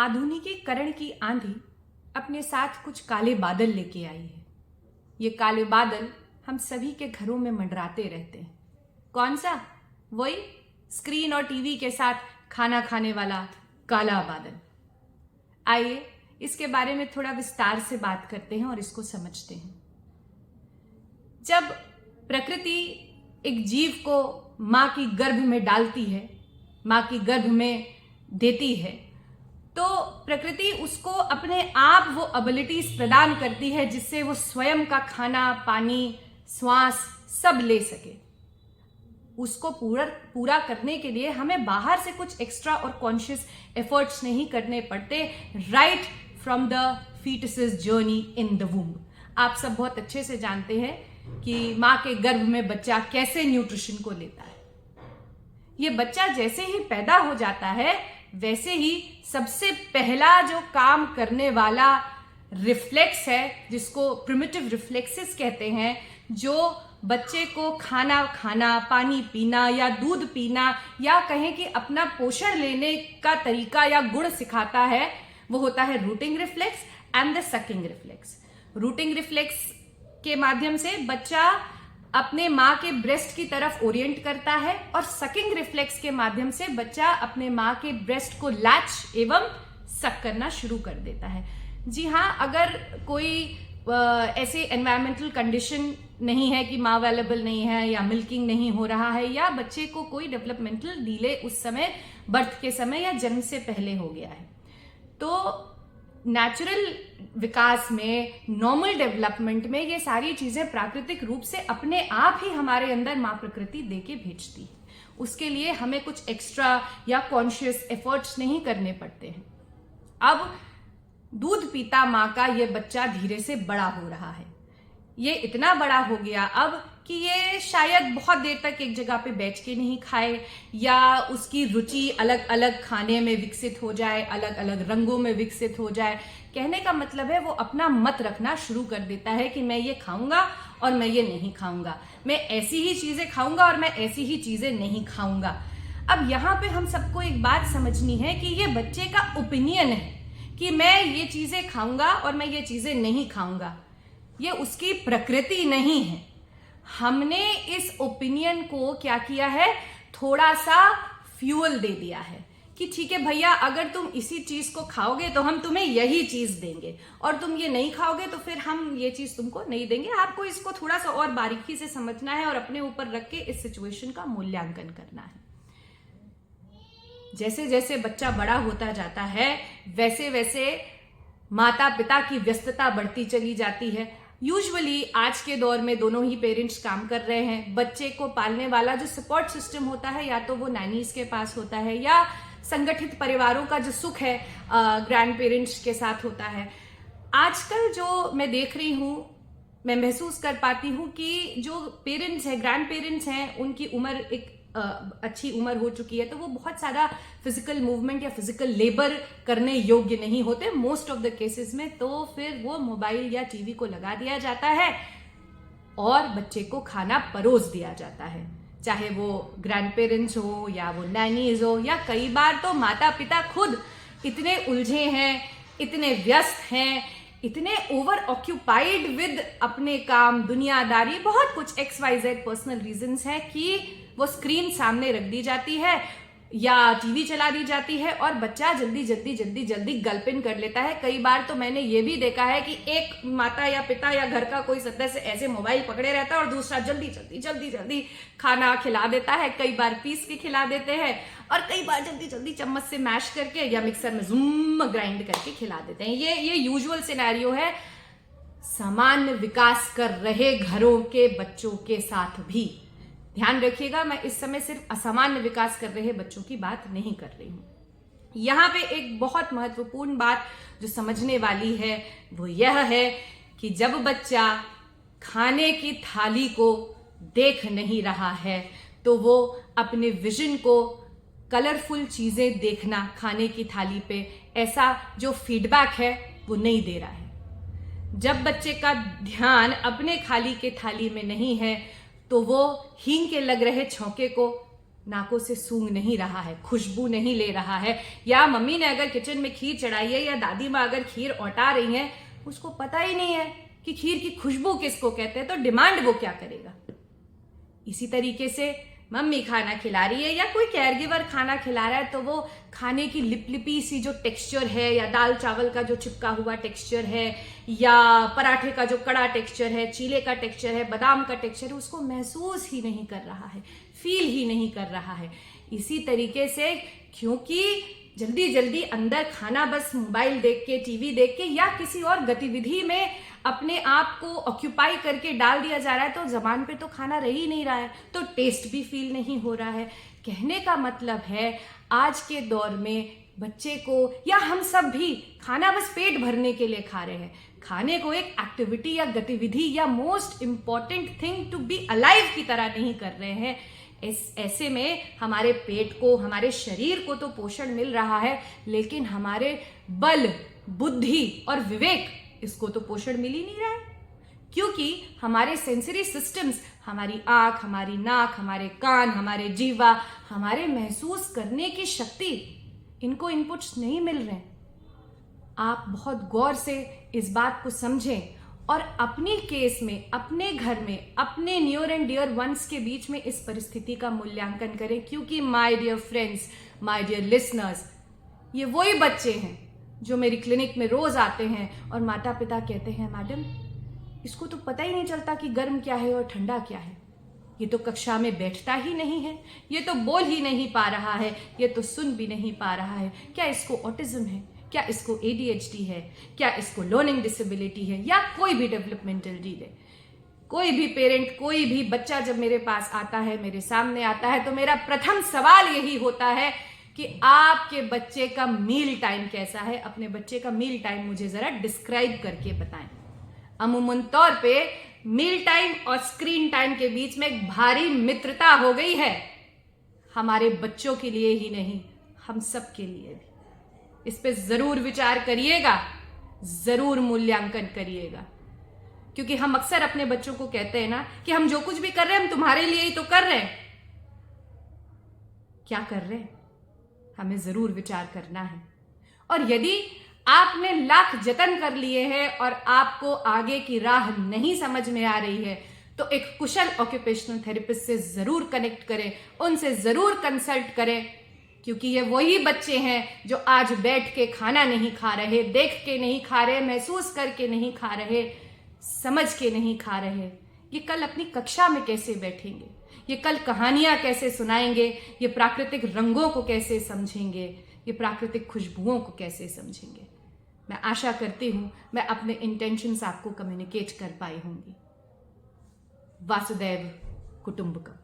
आधुनिकीकरण की आंधी अपने साथ कुछ काले बादल लेके आई है। ये काले बादल हम सभी के घरों में मंडराते रहते हैं। कौन सा? वही स्क्रीन और टीवी के साथ खाना खाने वाला काला बादल। आइए इसके बारे में थोड़ा विस्तार से बात करते हैं और इसको समझते हैं। जब प्रकृति एक जीव को मां की गर्भ में डालती है, मां की गर्भ में देती है, तो प्रकृति उसको अपने आप वो एबिलिटीज प्रदान करती है जिससे वो स्वयं का खाना, पानी, श्वास सब ले सके। उसको पूरा करने के लिए हमें बाहर से कुछ एक्स्ट्रा और कॉन्शियस एफर्ट्स नहीं करने पड़ते। Right from the foetuses journey in the womb. आप सब बहुत अच्छे से जानते हैं कि माँ के गर्भ में बच्चा कैसे न्यूट्रिशन को लेता है। ये बच्चा जैसे ही पैदा हो जाता है वैसे ही सबसे पहला जो काम करने वाला रिफ्लेक्स है, जिसको प्रिमिटिव रिफ्लेक्सेस कहते हैं, जो बच्चे को खाना खाना, पानी पीना या दूध पीना या कहें कि अपना पोषण लेने का तरीका या गुण सिखाता है, वो होता है routing reflex and the sucking reflex. Routing reflex के माध्यम से बच्चा अपने माँ के ब्रेस्ट की तरफ ओरिएंट करता है और सकिंग रिफ्लेक्स के माध्यम से बच्चा अपने माँ के ब्रेस्ट को लैच एवं सक करना शुरू कर देता है। जी हाँ, अगर कोई ऐसे एनवायरमेंटल कंडीशन नहीं है कि माँ अवेलेबल नहीं है या मिल्किंग नहीं हो रहा है या बच्चे को कोई डेवलपमेंटल डिले उस समय बर्थ के समय या जन्म से पहले हो गया है, तो नेचुरल विकास में, नॉर्मल डेवलपमेंट में ये सारी चीजें प्राकृतिक रूप से अपने आप ही हमारे अंदर माँ प्रकृति देके भेजती है। उसके लिए हमें कुछ एक्स्ट्रा या कॉन्शियस एफर्ट्स नहीं करने पड़ते हैं। अब दूध पीता माँ का ये बच्चा धीरे से बड़ा हो रहा है। ये इतना बड़ा हो गया अब कि ये शायद बहुत देर तक एक जगह पे बैठ के नहीं खाए या उसकी रुचि अलग अलग खाने में विकसित हो जाए, अलग अलग रंगों में विकसित हो जाए। कहने का मतलब है वो अपना मत रखना शुरू कर देता है कि मैं ये खाऊंगा और मैं ये नहीं खाऊंगा, मैं ऐसी ही चीजें खाऊंगा और मैं ऐसी ही चीजें नहीं खाऊंगा। अब यहाँ पे हम सबको एक बात समझनी है कि ये बच्चे का ओपिनियन है कि मैं ये चीजें खाऊंगा और मैं ये चीजें नहीं खाऊंगा। ये उसकी प्रकृति नहीं है। हमने इस ओपिनियन को क्या किया है, थोड़ा सा फ्यूल दे दिया है कि ठीक है भैया, अगर तुम इसी चीज को खाओगे तो हम तुम्हें यही चीज देंगे और तुम ये नहीं खाओगे तो फिर हम ये चीज तुमको नहीं देंगे। आपको इसको थोड़ा सा और बारीकी से समझना है और अपने ऊपर रख के इस सिचुएशन का मूल्यांकन करना है। जैसे जैसे बच्चा बड़ा होता जाता है वैसे वैसे माता पिता की व्यस्तता बढ़ती चली जाती है। यूजुअली आज के दौर में दोनों ही पेरेंट्स काम कर रहे हैं। बच्चे को पालने वाला जो सपोर्ट सिस्टम होता है या तो वो नैनीज के पास होता है या संगठित परिवारों का जो सुख है ग्रैंड पेरेंट्स के साथ होता है। आजकल जो मैं देख रही हूँ, मैं महसूस कर पाती हूँ कि जो पेरेंट्स हैं, ग्रैंड पेरेंट्स हैं, उनकी उम्र एक अच्छी उम्र हो चुकी है, तो वो बहुत सारा फिजिकल मूवमेंट या फिजिकल लेबर करने योग्य नहीं होते मोस्ट ऑफ द केसेस में। तो फिर वो मोबाइल या टीवी को लगा दिया जाता है और बच्चे को खाना परोस दिया जाता है, चाहे वो ग्रैंड पेरेंट्स हो या वो नैनीज हो या कई बार तो माता पिता खुद इतने उलझे हैं, इतने व्यस्त हैं, इतने ओवर ऑक्यूपाइड विद अपने काम, दुनियादारी, बहुत कुछ XYZ पर्सनल रीजंस है कि वो स्क्रीन सामने रख दी जाती है या टीवी चला दी जाती है और बच्चा जल्दी गल्पिन कर लेता है। कई बार तो मैंने ये भी देखा है कि एक माता या पिता या घर का कोई सदस्य ऐसे मोबाइल पकड़े रहता है और दूसरा जल्दी खाना खिला देता है। कई बार पीस के खिला देते हैं और कई बार जल्दी चम्मच से मैश करके या मिक्सर में ज़ूम ग्राइंड करके खिला देते हैं। ये यूजुअल सिनेरियो है सामान्य विकास कर रहे घरों के बच्चों के साथ भी। ध्यान रखिएगा, मैं इस समय सिर्फ असामान्य विकास कर रहे बच्चों की बात नहीं कर रही हूं। यहाँ पे एक बहुत महत्वपूर्ण बात जो समझने वाली है वो यह है कि जब बच्चा खाने की थाली को देख नहीं रहा है तो वो अपने विजन को कलरफुल चीजें देखना खाने की थाली पे, ऐसा जो फीडबैक है वो नहीं दे रहा है। जब बच्चे का ध्यान अपने खाली के थाली में नहीं है तो वो हींग के लग रहे छौंके को नाकों से सूंघ नहीं रहा है, खुशबू नहीं ले रहा है, या मम्मी ने अगर किचन में खीर चढ़ाई है या दादी माँ अगर खीर औटा रही है, उसको पता ही नहीं है कि खीर की खुशबू किसको कहते हैं, तो डिमांड वो क्या करेगा। इसी तरीके से मम्मी खाना खिला रही है या कोई केयरगिवर खाना खिला रहा है, तो वो खाने की लिपलिपी सी जो टेक्सचर है, या दाल चावल का जो चिपका हुआ टेक्सचर है, या पराठे का जो कड़ा टेक्सचर है, चीले का टेक्सचर है, बादाम का टेक्सचर है, उसको महसूस ही नहीं कर रहा है, फील ही नहीं कर रहा है। इसी तरीके से क्योंकि जल्दी जल्दी अंदर खाना बस मोबाइल देख के, टीवी देख के या किसी और गतिविधि में अपने आप को ऑक्यूपाई करके डाल दिया जा रहा है, तो जबान पे तो खाना रह ही नहीं रहा है, तो टेस्ट भी फील नहीं हो रहा है। कहने का मतलब है आज के दौर में बच्चे को या हम सब भी खाना बस पेट भरने के लिए खा रहे हैं, खाने को एक एक्टिविटी या गतिविधि या most important thing to be alive की तरह नहीं कर रहे हैं। ऐसे में हमारे पेट को, हमारे शरीर को तो पोषण मिल रहा है, लेकिन हमारे बल, बुद्धि और विवेक, इसको तो पोषण मिल ही नहीं रहा है, क्योंकि हमारे सेंसरी सिस्टम्स, हमारी आंख, हमारी नाक, हमारे कान, हमारे जीवा, हमारे महसूस करने की शक्ति, इनको इनपुट्स नहीं मिल रहे हैं। आप बहुत गौर से इस बात को समझें और अपनी केस में, अपने घर में, अपने नियर एंड डियर वंस के बीच में इस परिस्थिति का मूल्यांकन करें, क्योंकि my dear friends, my dear listeners, ये वही बच्चे हैं जो मेरी क्लिनिक में रोज आते हैं और माता पिता कहते हैं, मैडम इसको तो पता ही नहीं चलता कि गर्म क्या है और ठंडा क्या है, ये तो कक्षा में बैठता ही नहीं है, ये तो बोल ही नहीं पा रहा है, ये तो सुन भी नहीं पा रहा है, क्या इसको ऑटिज्म है, क्या इसको ADHD है, क्या इसको लर्निंग डिसेबिलिटी है, या कोई भी डेवलपमेंटल डिले। कोई भी पेरेंट, कोई भी बच्चा जब मेरे पास आता है, मेरे सामने आता है, तो मेरा प्रथम सवाल यही होता है कि आपके बच्चे का मील टाइम कैसा है, अपने बच्चे का मील टाइम मुझे जरा डिस्क्राइब करके बताएं। अमूमन तौर पे मील टाइम और स्क्रीन टाइम के बीच में एक भारी मित्रता हो गई है, हमारे बच्चों के लिए ही नहीं, हम सब के लिए भी। इस पे जरूर विचार करिएगा, जरूर मूल्यांकन करिएगा, क्योंकि हम अक्सर अपने बच्चों को कहते हैं ना कि हम जो कुछ भी कर रहे हैं हम तुम्हारे लिए ही तो कर रहे हैं। क्या कर रहे हैं, हमें जरूर विचार करना है। और यदि आपने लाख जतन कर लिए हैं और आपको आगे की राह नहीं समझ में आ रही है, तो एक कुशल ऑक्यूपेशनल थेरेपिस्ट से जरूर कनेक्ट करें, उनसे जरूर कंसल्ट करें, क्योंकि ये वही बच्चे हैं जो आज बैठ के खाना नहीं खा रहे, देख के नहीं खा रहे, महसूस करके नहीं खा रहे, समझ के नहीं खा रहे। ये कल अपनी कक्षा में कैसे बैठेंगे, ये कल कहानियां कैसे सुनाएंगे, ये प्राकृतिक रंगों को कैसे समझेंगे, ये प्राकृतिक खुशबुओं को कैसे समझेंगे। मैं आशा करती हूं मैं अपने इंटेंशंस आपको कम्युनिकेट कर पाई होंगी। वासुदेव कुटुंबकम।